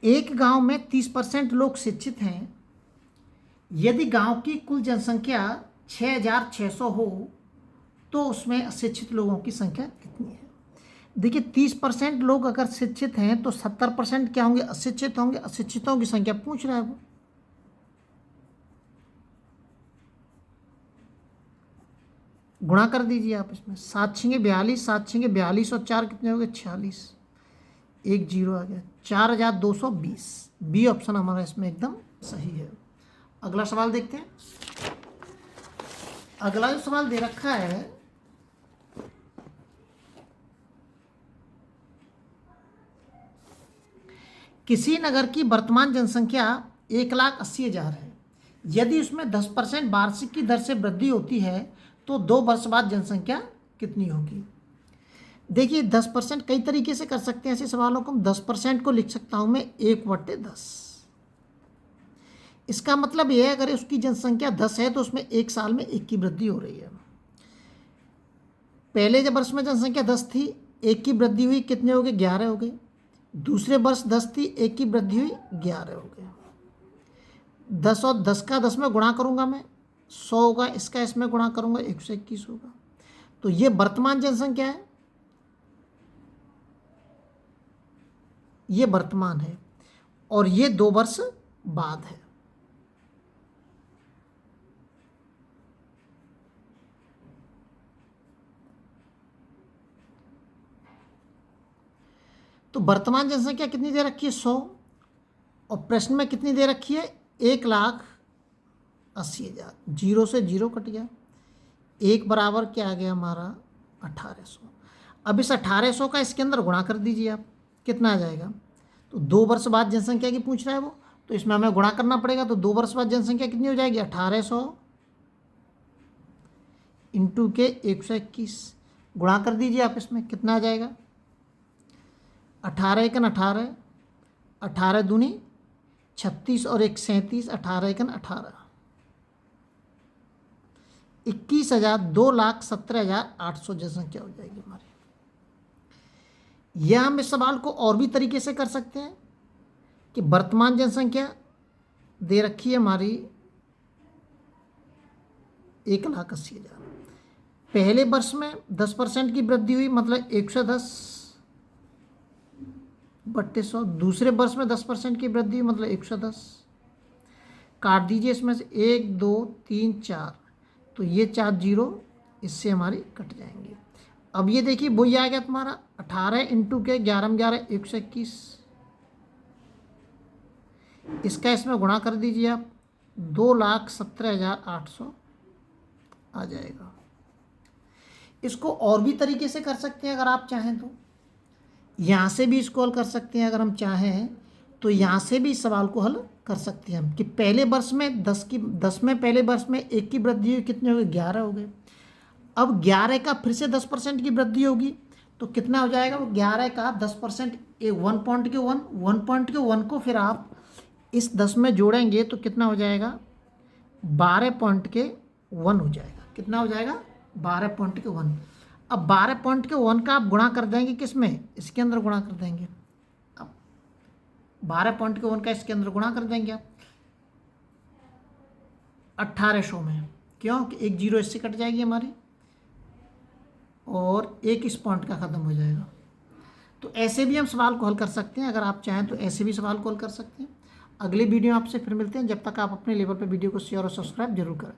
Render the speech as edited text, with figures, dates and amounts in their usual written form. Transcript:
एक गांव में 30% लोग शिक्षित हैं। यदि गांव की कुल जनसंख्या 6,600 हो तो उसमें अशिक्षित लोगों की संख्या कितनी है? देखिए 30% लोग अगर शिक्षित हैं तो 70% क्या होंगे? अशिक्षित होंगे। अशिक्षितों की संख्या पूछ रहा है वो। गुणा कर दीजिए आप इसमें। 7×6 = 42, 7×6 = 42 और 4 कितने हो गए? 46। एक जीरो आ गया। 4,220। बी ऑप्शन हमारा इसमें एकदम सही है। अगला सवाल देखते हैं। अगला जो सवाल दे रखा है, किसी नगर की वर्तमान जनसंख्या 1,80,000 है। यदि उसमें 10% वार्षिक की दर से वृद्धि होती है तो 2 वर्ष बाद जनसंख्या कितनी होगी? देखिए 10% कई तरीके से कर सकते हैं ऐसे सवालों को। 10% को लिख सकता हूं मैं 1/10। इसका मतलब यह है अगर उसकी जनसंख्या 10 है तो उसमें एक साल में 1 की वृद्धि हो रही है। पहले जब वर्ष में जनसंख्या 10 थी, 1 की वृद्धि हुई, कितने हो गए? 11 हो गए। दूसरे वर्ष 10 थी, 1 की वृद्धि हुई, 11 हो गए। 10 और 10 का 10 में गुणा करूंगा मैं, 100 होगा। इसका इसमें गुणा करूंगा, 121 होगा। तो ये वर्तमान जनसंख्या है, ये वर्तमान है, और ये 2 वर्ष बाद है। तो वर्तमान जनसंख्या कितनी दे रखी है? 100। और प्रश्न में कितनी दे रखी है? 1,80,000। 0 से 0 कट गया। 1 बराबर क्या आ गया हमारा? 1,800। अब इस 1,800 का इसके अंदर गुणा कर दीजिए आप, कितना आ जाएगा? तो 2 वर्ष बाद जनसंख्या की पूछ रहा है वो, तो इसमें हमें गुणा करना पड़ेगा। तो 2 वर्ष बाद जनसंख्या कितनी हो जाएगी? 1,800 इंटू के 121। गुणा कर दीजिए आप इसमें, कितना आ जाएगा? 18 एकन 18, 18 दूनी 36 और 1 37, 18 एकन 18, 21,000, 2,17,800 जनसंख्या हो जाएगी हमारी। यह हम इस सवाल को और भी तरीके से कर सकते हैं कि वर्तमान जनसंख्या दे रखी है हमारी 1,80,000। पहले वर्ष में 10% की वृद्धि हुई, मतलब 110/100। दूसरे वर्ष में 10% की वृद्धि हुई, मतलब 110। काट दीजिए इसमें से 1 2 3 4, तो ये 4 जीरो इससे हमारी कट जाएंगे। अब ये देखिए वही आ गया तुम्हारा 18 इंटू के 11 में 11, 121। इसका इसमें गुणा कर दीजिए आप, 2,17,800 आ जाएगा। इसको और भी तरीके से कर सकते हैं अगर आप चाहें तो। यहाँ से भी इसको हल कर सकते हैं अगर हम चाहें तो। यहाँ से भी इस सवाल को हल कर सकते हैं हम कि पहले वर्ष में 10 में पहले वर्ष में 1 की वृद्धि हुई, कितने हो गए? 11 हो गए। अब 11 का फिर से 10% की वृद्धि होगी तो कितना हो जाएगा? वो 11 का 10%, 1.1 को फिर आप इस 10 में जोड़ेंगे तो कितना हो जाएगा? 12.1 हो जाएगा। कितना हो जाएगा? 12.1। अब 12.1 का आप गुणा कर देंगे किस में? इसके अंदर गुणा कर देंगे। अब 12.1 का इसके अंदर गुणा कर देंगे आप 1,800 में। क्यों कि 1 जीरो इससे कट जाएगी हमारी, और 1 इस पॉइंट का ख़त्म हो जाएगा। तो ऐसे भी हम सवाल को हल कर सकते हैं। अगर आप चाहें तो ऐसे भी सवाल को हल कर सकते हैं। अगले वीडियो आपसे फिर मिलते हैं। जब तक आप अपने लेवल पर वीडियो को शेयर और सब्सक्राइब जरूर करें।